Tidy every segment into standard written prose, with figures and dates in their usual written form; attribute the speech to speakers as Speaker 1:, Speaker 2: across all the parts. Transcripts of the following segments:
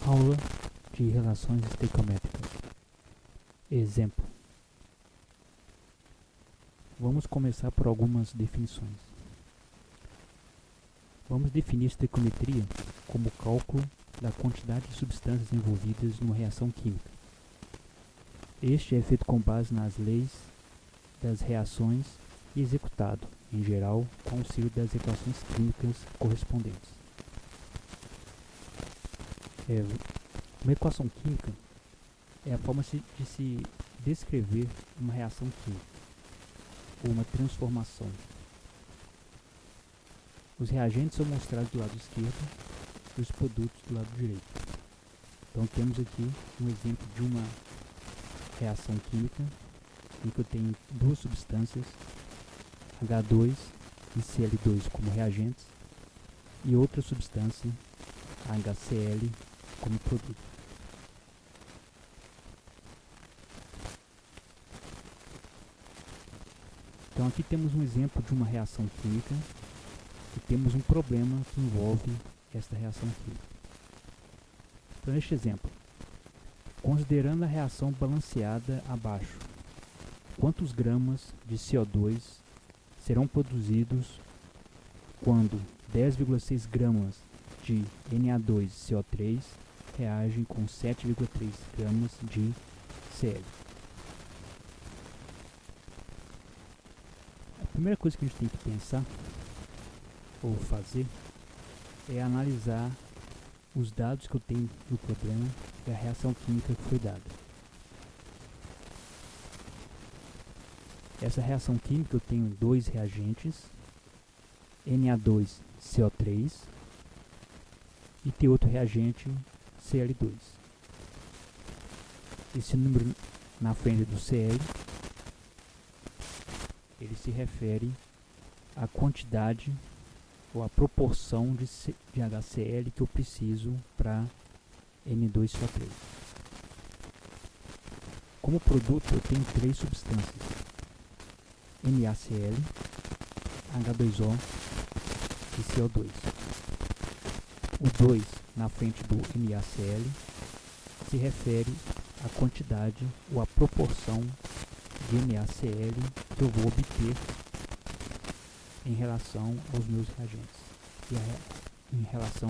Speaker 1: Aula de relações estequiométricas. Exemplo. Vamos começar por algumas definições. Vamos definir estequiometria como o cálculo da quantidade de substâncias envolvidas numa reação química. Este é feito com base nas leis das reações e executado, em geral, com o auxílio das equações químicas correspondentes. Uma equação química é a forma de se descrever uma reação química, ou uma transformação. Os reagentes são mostrados do lado esquerdo e os produtos do lado direito. Então temos aqui um exemplo de uma reação química em que eu tenho duas substâncias, H2 e Cl2 como reagentes, e outra substância, HCl, como produto. Então aqui temos um exemplo de uma reação química e temos um problema que envolve esta reação química. Então neste exemplo, considerando a reação balanceada abaixo, quantos gramas de CO2 serão produzidos quando 10,6 gramas de Na2CO3 reagem com 7,3 gramas de Cl. A primeira coisa que a gente tem que pensar ou fazer é analisar os dados que eu tenho no problema e a reação química que foi dada. Essa reação química eu tenho dois reagentes, Na2CO3 e tem outro reagente, Cl2. Esse número na frente do Cl, ele se refere à quantidade ou à proporção de HCl que eu preciso para N2CO3. Como produto eu tenho três substâncias, NaCl, H2O e CO2. O 2 na frente do NaCl se refere à quantidade ou à proporção de NaCl que eu vou obter em relação aos meus reagentes e em relação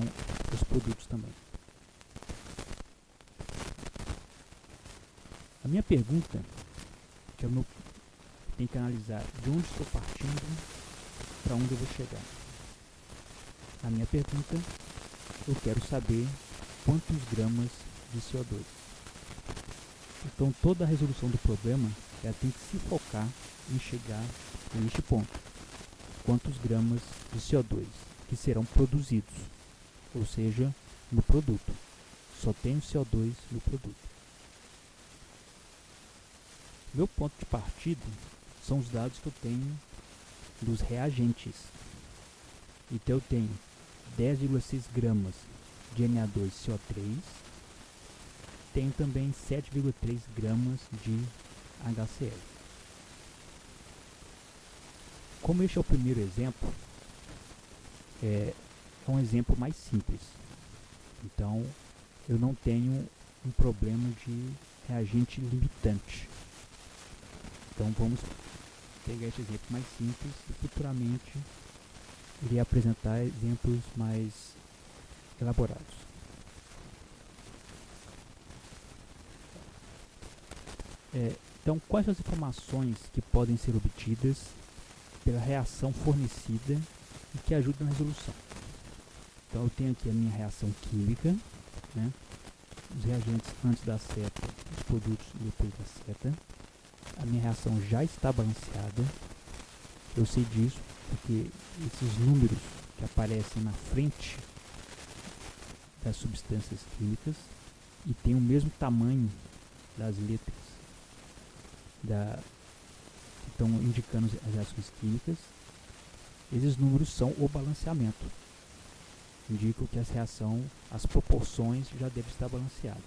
Speaker 1: aos produtos também. A minha pergunta, que eu tenho que analisar de onde estou partindo para onde eu vou chegar. A minha pergunta, eu quero saber quantos gramas de CO2. Então toda a resolução do problema ela tem que se focar em chegar neste ponto. Quantos gramas de CO2 que serão produzidos, ou seja, no produto. Só tenho CO2 no produto. Meu ponto de partida são os dados que eu tenho dos reagentes. Então eu tenho 10,6 gramas de Na2CO3, tenho também 7,3 gramas de HCl. Como este é o primeiro exemplo, é um exemplo mais simples. Então, eu não tenho um problema de reagente limitante. Então, vamos pegar este exemplo mais simples e futuramente irei apresentar exemplos mais elaborados. Então, quais as informações que podem ser obtidas pela reação fornecida e que ajuda na resolução? Então eu tenho aqui a minha reação química, né? Os reagentes antes da seta, os produtos depois da seta. A minha reação já está balanceada. Eu sei disso porque esses números que aparecem na frente das substâncias químicas e tem o mesmo tamanho das letras que estão indicando as reações químicas, esses números são o balanceamento. Indicam que as proporções já devem estar balanceadas.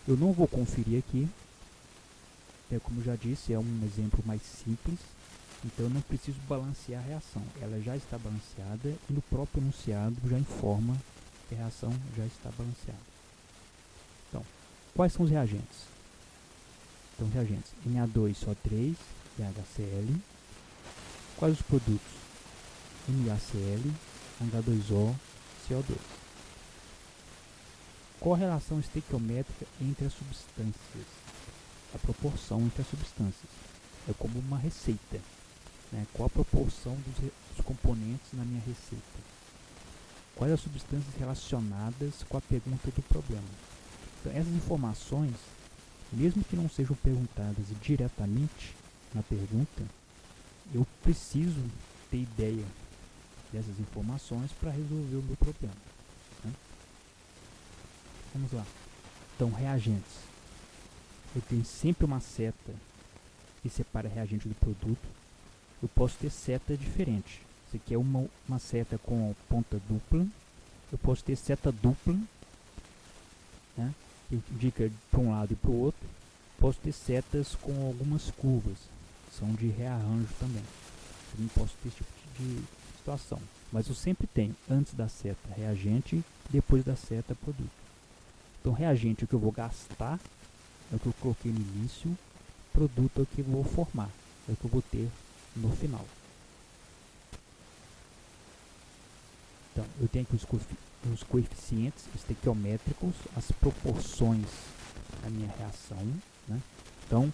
Speaker 1: Eu não vou conferir aqui, como eu já disse, é um exemplo mais simples, então eu não preciso balancear a reação, ela já está balanceada e no próprio enunciado já informa que a reação já está balanceada. Então, quais são os reagentes? Então, os reagentes Na2CO3 e HCl. Quais os produtos? NaCl, H2O, CO2. Qual a relação estequiométrica entre as substâncias? A proporção entre as substâncias. É como uma receita. Né? Qual a proporção dos componentes na minha receita? Quais as substâncias relacionadas com a pergunta do problema? Então, essas informações, mesmo que não sejam perguntadas diretamente na pergunta, eu preciso ter ideia dessas informações para resolver o meu problema. Né? Vamos lá. Então, reagentes. Eu tenho sempre uma seta que separa reagente do produto. Eu posso ter seta diferente. Isso aqui é uma seta com ponta dupla. Eu posso ter seta dupla, né, que indica para um lado e para o outro. Posso ter setas com algumas curvas, são de rearranjo também. Eu não posso ter esse tipo de situação. Mas eu sempre tenho, antes da seta reagente, depois da seta produto. Então reagente é o que eu vou gastar, é o que eu coloquei no início. Produto é o que eu vou formar, é o que eu vou ter no final. Então, eu tenho aqui os coeficientes estequiométricos, as proporções da minha reação. Né? Então,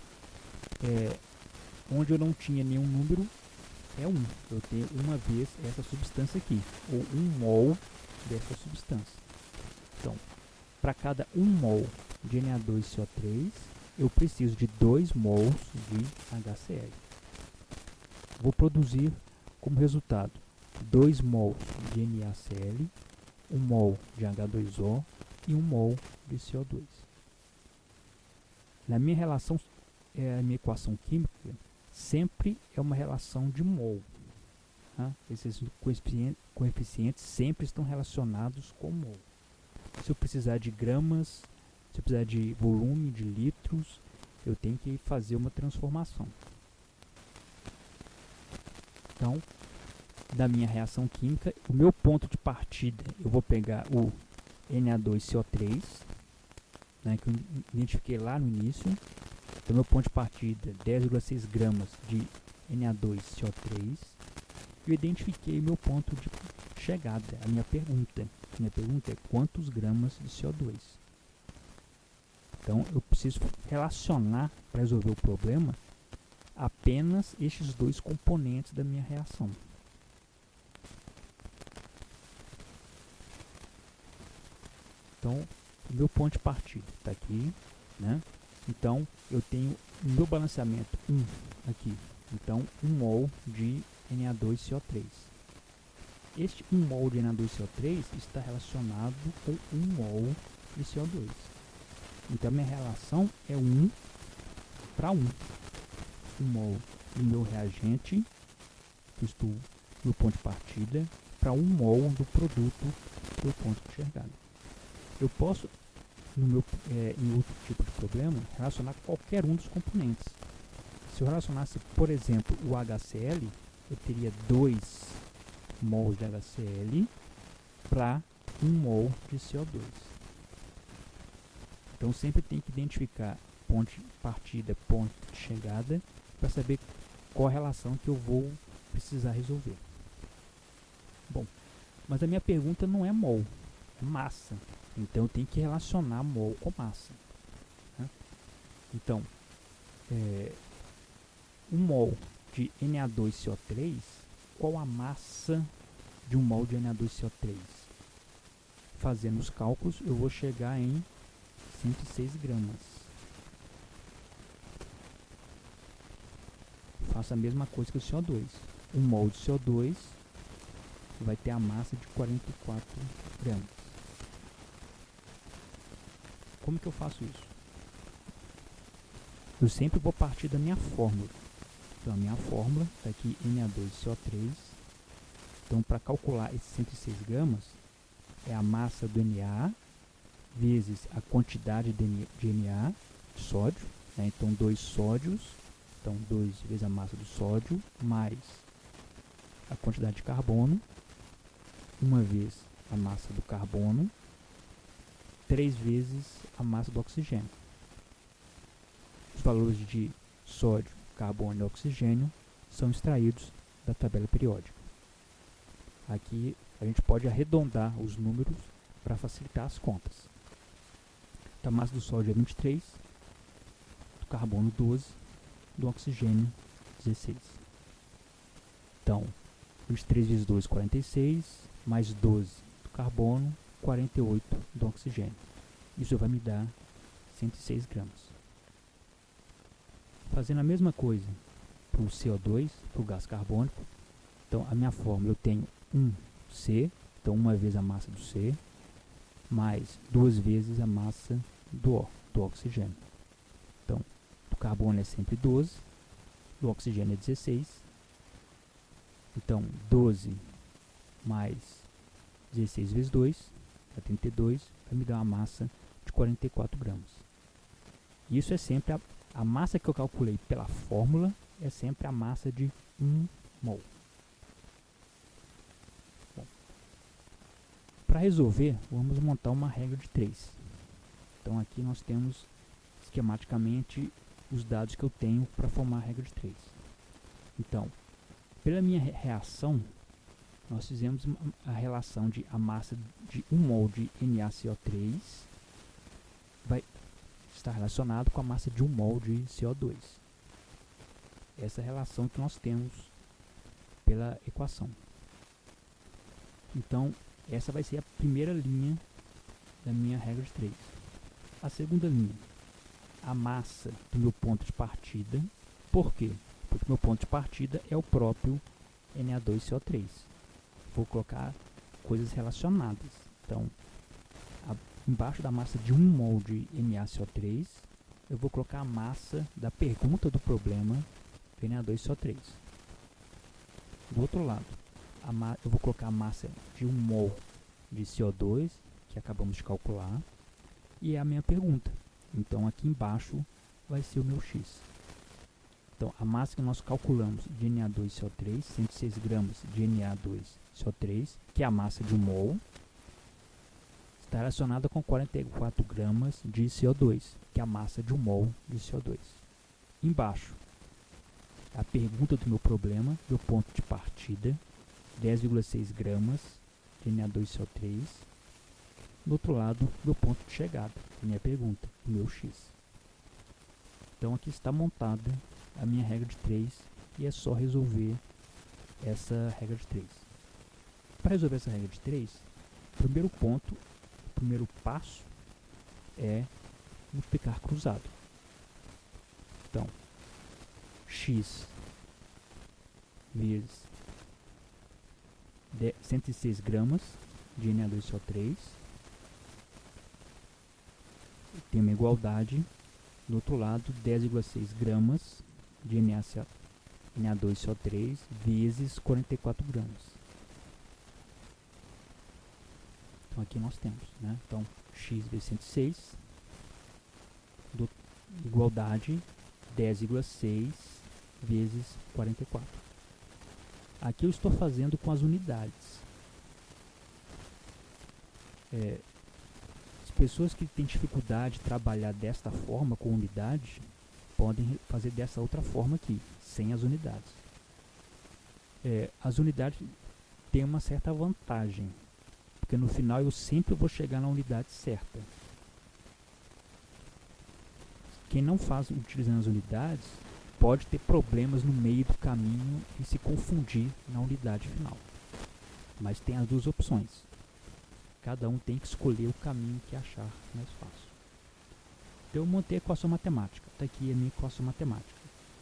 Speaker 1: onde eu não tinha nenhum número, é 1. Eu tenho uma vez essa substância aqui, ou 1 mol dessa substância. Então, para cada 1 mol de Na2CO3, eu preciso de 2 mols de HCl. Vou produzir como resultado 2 mols de NaCl, 1 mol de H2O e 1 mol de CO2. Na minha relação, a minha equação química sempre é uma relação de mol. Tá? Esses coeficientes sempre estão relacionados com mol. Se eu precisar de gramas, se eu precisar de volume, de litros, eu tenho que fazer uma transformação. Então, da minha reação química, o meu ponto de partida, eu vou pegar o Na2CO3, né, que eu identifiquei lá no início. Então, meu ponto de partida, 10,6 gramas de Na2CO3. Eu identifiquei meu ponto de chegada, a minha pergunta. Minha pergunta é quantos gramas de CO2? Então, eu preciso relacionar, para resolver o problema, apenas estes dois componentes da minha reação. Então, o meu ponto de partida está aqui, né? Então, eu tenho o meu balanceamento 1 aqui. Então, 1 mol de Na2CO3. Este 1 mol de Na2CO3 está relacionado com 1 mol de CO2. Então, a minha relação é 1 para 1. 1 mol do meu reagente, que estou no ponto de partida, para 1 mol do produto do ponto de chegada. Eu posso, em outro tipo de problema, relacionar qualquer um dos componentes. Se eu relacionasse, por exemplo, o HCl, eu teria 2 mols de HCl para 1 mol de CO2. Então sempre tem que identificar ponto de partida, ponto de chegada, para saber qual a relação que eu vou precisar resolver. Bom, mas a minha pergunta não é mol, é massa. Então eu tenho que relacionar mol com massa. Né? Então, 1 mol de Na2CO3, qual a massa de 1 mol de Na2CO3? Fazendo os cálculos, eu vou chegar em 106 gramas. Faço a mesma coisa que o CO2. 1 mol de CO2 vai ter a massa de 44 gramas. Como que eu faço isso? Eu sempre vou partir da minha fórmula. Então, a minha fórmula está aqui, Na2CO3. Então, para calcular esses 106 gramas, é a massa do Na vezes a quantidade de Na, de sódio. Né? Então, 2 sódios. Então, 2 vezes a massa do sódio, mais a quantidade de carbono, 1 vez a massa do carbono, 3 vezes a massa do oxigênio. Os valores de sódio, carbono e oxigênio são extraídos da tabela periódica. Aqui a gente pode arredondar os números para facilitar as contas. Então, a massa do sódio é 23, do carbono 12, do oxigênio 16. Então, 23 vezes 2, 46, mais 12 do carbono, 48 do oxigênio. Isso vai me dar 106 gramas. Fazendo a mesma coisa para o CO2, para o gás carbônico, então a minha fórmula eu tenho 1C, então uma vez a massa do C, mais 2 vezes a massa do oxigênio. Então, do carbono é sempre 12, do oxigênio é 16. Então, 12 mais 16 vezes 2, é 32, vai me dar uma massa de 44 gramas. Isso é sempre a massa que eu calculei pela fórmula, é sempre a massa de 1 mol. Para resolver, vamos montar uma regra de 3. Então aqui nós temos esquematicamente os dados que eu tenho para formar a regra de 3. Então, pela minha reação, nós fizemos a relação de a massa de 1 mol de NaCO3 vai estar relacionado com a massa de 1 mol de CO2. Essa é a relação que nós temos pela equação. Então, essa vai ser a primeira linha da minha regra de 3. A segunda linha, a massa do meu ponto de partida. Por quê? Porque meu ponto de partida é o próprio Na2CO3. Vou colocar coisas relacionadas. Então, embaixo da massa de 1 mol de NaCO3, eu vou colocar a massa da pergunta do problema Na2CO3. Do outro lado, eu vou colocar a massa de 1 mol de CO2, que acabamos de calcular, e é a minha pergunta. Então, aqui embaixo vai ser o meu X. Então, a massa que nós calculamos de Na2CO3, 106 gramas de Na2CO3, que é a massa de 1 mol, está relacionada com 44 gramas de CO2, que é a massa de 1 mol de CO2. Embaixo, a pergunta do meu problema, meu ponto de partida, 10,6 gramas de Na2CO3. Do outro lado, meu ponto de chegada, minha pergunta, o meu X. Então aqui está montada a minha regra de 3 e é só resolver essa regra de 3. Para resolver essa regra de 3, o primeiro passo é multiplicar cruzado. Então, X vezes 106 gramas de Na2CO3 tem uma igualdade. Do outro lado, 10,6 gramas de Na2CO3 vezes 44 gramas. Então aqui nós temos, né? Então, X vezes 106, igualdade 10,6 vezes 44. Aqui eu estou fazendo com as unidades. As pessoas que têm dificuldade de trabalhar desta forma, com unidade, podem fazer dessa outra forma aqui, sem as unidades. As unidades têm uma certa vantagem, porque no final eu sempre vou chegar na unidade certa. Quem não faz utilizando as unidades pode ter problemas no meio do caminho e se confundir na unidade final. Mas tem as duas opções. Cada um tem que escolher o caminho que achar mais fácil. Então eu montei a equação matemática. Está aqui a minha equação matemática.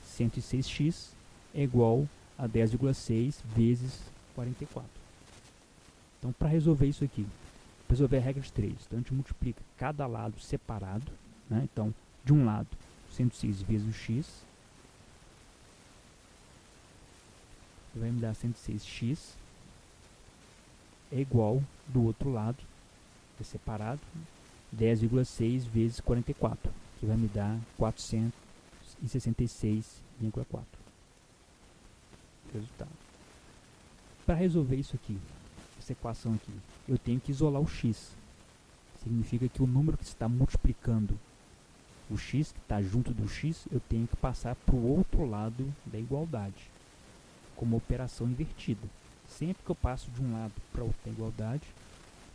Speaker 1: 106x é igual a 10,6 vezes 44. Então, para resolver isso aqui, para resolver a regra de 3, então a gente multiplica cada lado separado, né? Então, de um lado, 106 vezes o x, vai me dar 106x, é igual do outro lado, é separado, 10,6 vezes 44, que vai me dar 466,4. Resultado. Para resolver isso aqui, essa equação aqui, eu tenho que isolar o x. Significa que o número que está multiplicando o x, que está junto do x, eu tenho que passar para o outro lado da igualdade, como operação invertida. Sempre que eu passo de um lado para o outro da igualdade,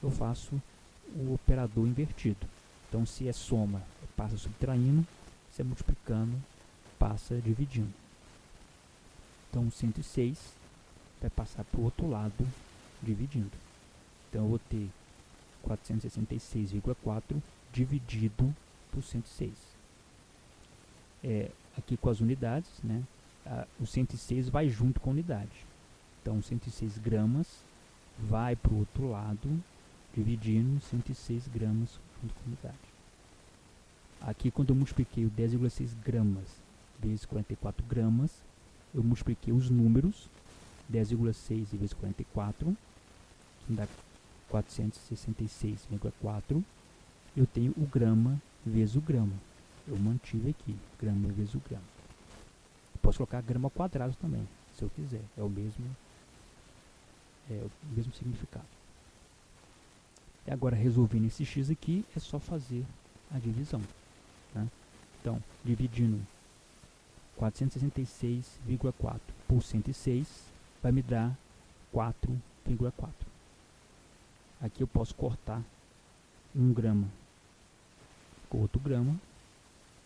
Speaker 1: eu faço o operador invertido. Então, se é soma, passa subtraindo, se é multiplicando, passa dividindo. Então, 106 vai passar para o outro lado, dividindo. Então, eu vou ter 466,4 dividido por 106. Aqui com as unidades, né? O 106 vai junto com a unidade. Então, 106 gramas vai para o outro lado, dividindo 106 gramas junto com a unidade. Aqui, quando eu multipliquei o 10,6 gramas vezes 44 gramas, eu multipliquei os números, 10,6 vezes 44, que dá 466,4. Eu tenho o grama vezes o grama. Eu mantive aqui, grama vezes o grama. Posso colocar grama ao quadrado também, se eu quiser. É o mesmo significado. E agora, resolvendo esse x aqui, é só fazer a divisão. Né? Então, dividindo 466,4 por 106, vai me dar 4,4. Aqui eu posso cortar 1 grama com outro grama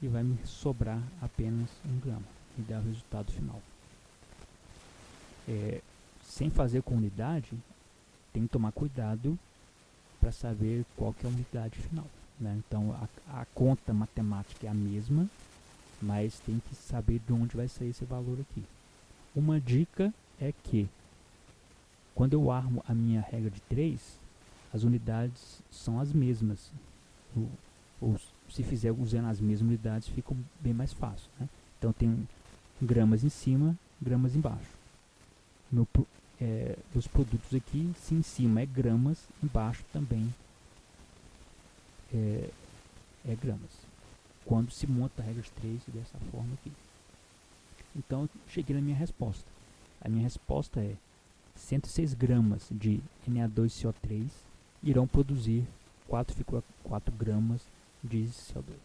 Speaker 1: e vai me sobrar apenas 1 grama. E dá o resultado final. Sem fazer com unidade, tem que tomar cuidado para saber qual que é a unidade final. Né? Então, a conta matemática é a mesma, mas tem que saber de onde vai sair esse valor aqui. Uma dica é que, quando eu armo a minha regra de 3, as unidades são as mesmas. Ou se fizer usando as mesmas unidades, fica bem mais fácil. Né? Então, tem gramas em cima, gramas embaixo. Os produtos aqui, se em cima é gramas, embaixo também é gramas. Quando se monta a regra de 3 dessa forma aqui. Então, eu cheguei na minha resposta. A minha resposta é 106 gramas de Na2CO3 irão produzir 4,4 gramas de CO2.